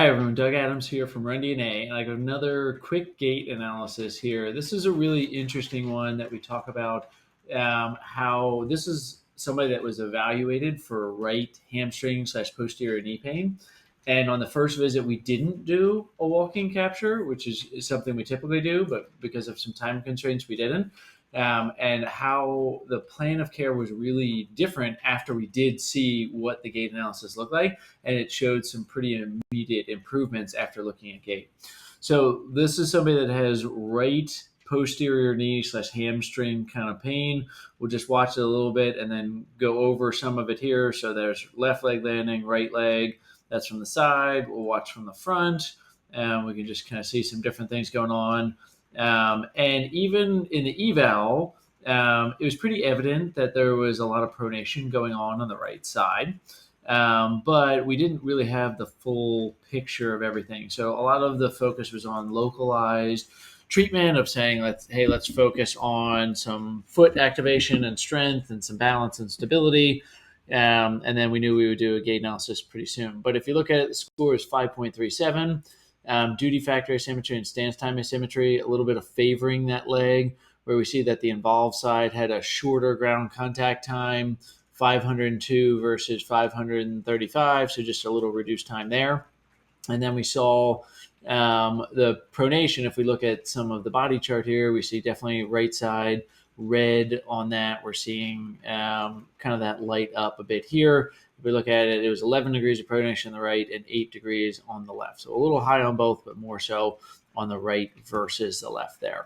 Hi everyone, Doug Adams here from Run DNA, and I got another quick gait analysis here. This is a really interesting one that we talk about how this is somebody that was evaluated for right hamstring slash posterior knee pain. And on the first visit, we didn't do a walking capture, which is something we typically do, but because of some time constraints, we didn't. And how the plan of care was really different after we did see what the gait analysis looked like, and it showed some pretty immediate improvements after looking at gait. So this is somebody that has right posterior knee slash hamstring kind of pain. We'll just watch it a little bit and then go over some of it here. So there's left leg landing, right leg. That's from the side. We'll watch from the front, and we can just kind of see some different things going on. And even in the eval, it was pretty evident that there was a lot of pronation going on the right side. But we didn't really have the full picture of everything. So a lot of the focus was on localized treatment of saying, let's focus on some foot activation and strength and some balance and stability. And then we knew we would do a gait analysis pretty soon. But if you look at it, the score is 5.37. Duty factor asymmetry and stance time asymmetry, a little bit of favoring that leg, where we see that the involved side had a shorter ground contact time, 502 versus 535, so just a little reduced time there. And then we saw the pronation. If we look at some of the body chart here, we see definitely right side red on that. We're seeing kind of that light up a bit here. If we look at it, it was 11 degrees of pronation on the right and 8 degrees on the left. So a little high on both, but more so on the right versus the left there.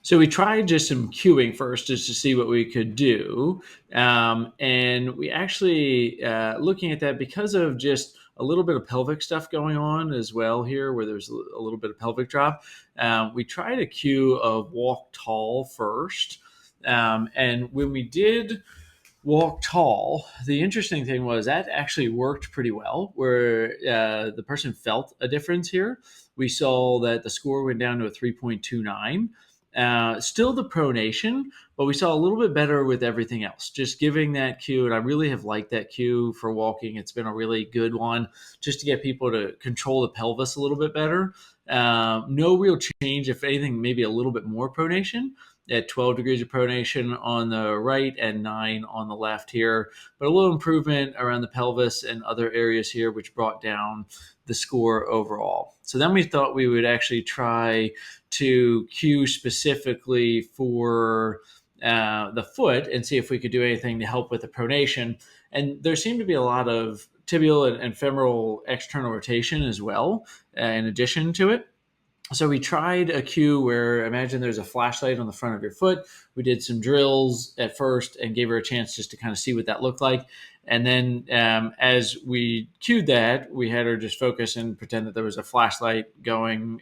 So we tried just some cueing first just to see what we could do. And we actually, looking at that, because of just a little bit of pelvic stuff going on as well here, where there's a little bit of pelvic drop, we tried a cue of walk tall first. And when we did walk tall, the interesting thing was that actually worked pretty well, where the person felt a difference here. We saw that the score went down to a 3.29. Still the pronation, but we saw a little bit better with everything else. Just giving that cue, and I really have liked that cue for walking. It's been a really good one just to get people to control the pelvis a little bit better. No real change, if anything, maybe a little bit more pronation at 12 degrees of pronation on the right and 9 on the left here, but a little improvement around the pelvis and other areas here, which brought down the score overall. So then we thought we would actually try to cue specifically for the foot and see if we could do anything to help with the pronation. And there seemed to be a lot of tibial and femoral external rotation as well, in addition to it. So we tried a cue where, imagine there's a flashlight on the front of your foot. We did some drills at first and gave her a chance just to kind of see what that looked like. And then as we cued that, we had her just focus and pretend that there was a flashlight going,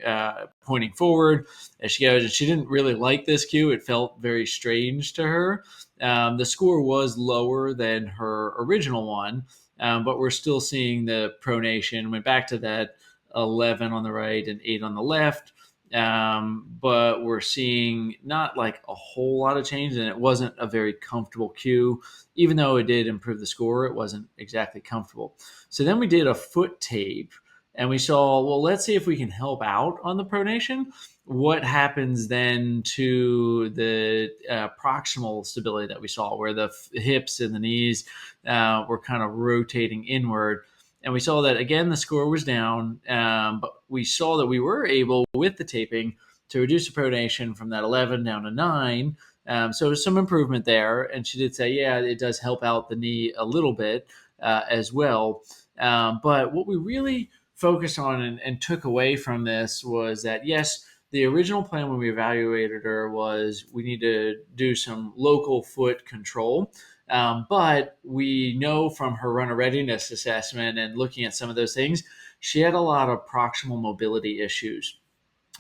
pointing forward as she goes. And she didn't really like this cue. It felt very strange to her. The score was lower than her original one, but we're still seeing the pronation. Went back to that 11 on the right and 8 on the left. But we're seeing not like a whole lot of change, and it wasn't a very comfortable cue. Even though it did improve the score, it wasn't exactly comfortable. So then we did a foot tape, and we saw, well, let's see if we can help out on the pronation. What happens then to the proximal stability that we saw, where the hips and the knees were kind of rotating inward? And we saw that, again, the score was down, but we saw that we were able, with the taping, to reduce the pronation from that 11 down to 9. So some improvement there. And she did say, yeah, it does help out the knee a little bit as well. But what we really focused on and took away from this was that, yes, the original plan when we evaluated her was we need to do some local foot control. But we know from her runner readiness assessment and looking at some of those things, she had a lot of proximal mobility issues.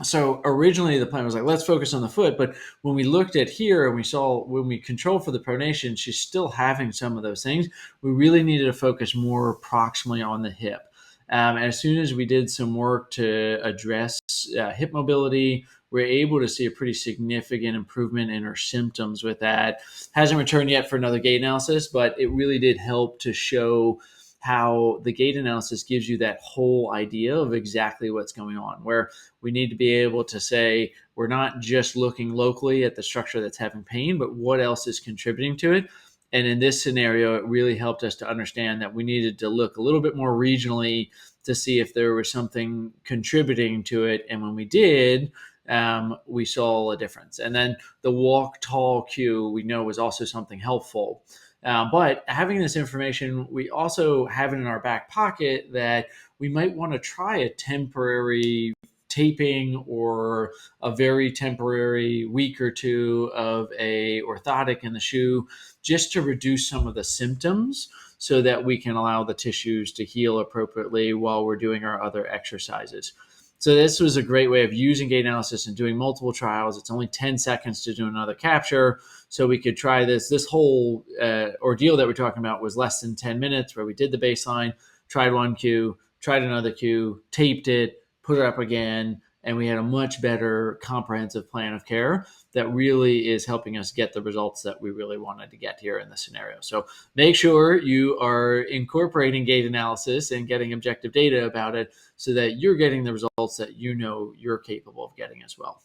So originally the plan was like, let's focus on the foot. But when we looked at here and we saw when we controlled for the pronation, she's still having some of those things. We really needed to focus more proximally on the hip. And as soon as we did some work to address hip mobility, we're able to see a pretty significant improvement in her symptoms with that. Hasn't returned yet for another gait analysis, but it really did help to show how the gait analysis gives you that whole idea of exactly what's going on, where we need to be able to say we're not just looking locally at the structure that's having pain, but what else is contributing to it. And in this scenario, it really helped us to understand that we needed to look a little bit more regionally to see if there was something contributing to it. And when we did, we saw a difference. And then the walk tall cue we know was also something helpful. But having this information, we also have it in our back pocket that we might want to try a temporary taping or a very temporary week or two of a orthotic in the shoe just to reduce some of the symptoms so that we can allow the tissues to heal appropriately while we're doing our other exercises. So this was a great way of using gait analysis and doing multiple trials. It's only 10 seconds to do another capture. So we could try this. This whole ordeal that we're talking about was less than 10 minutes, where we did the baseline, tried one cue, tried another cue, taped it, put it up again, and we had a much better comprehensive plan of care that really is helping us get the results that we really wanted to get here in this scenario. So make sure you are incorporating gait analysis and getting objective data about it so that you're getting the results that you know you're capable of getting as well.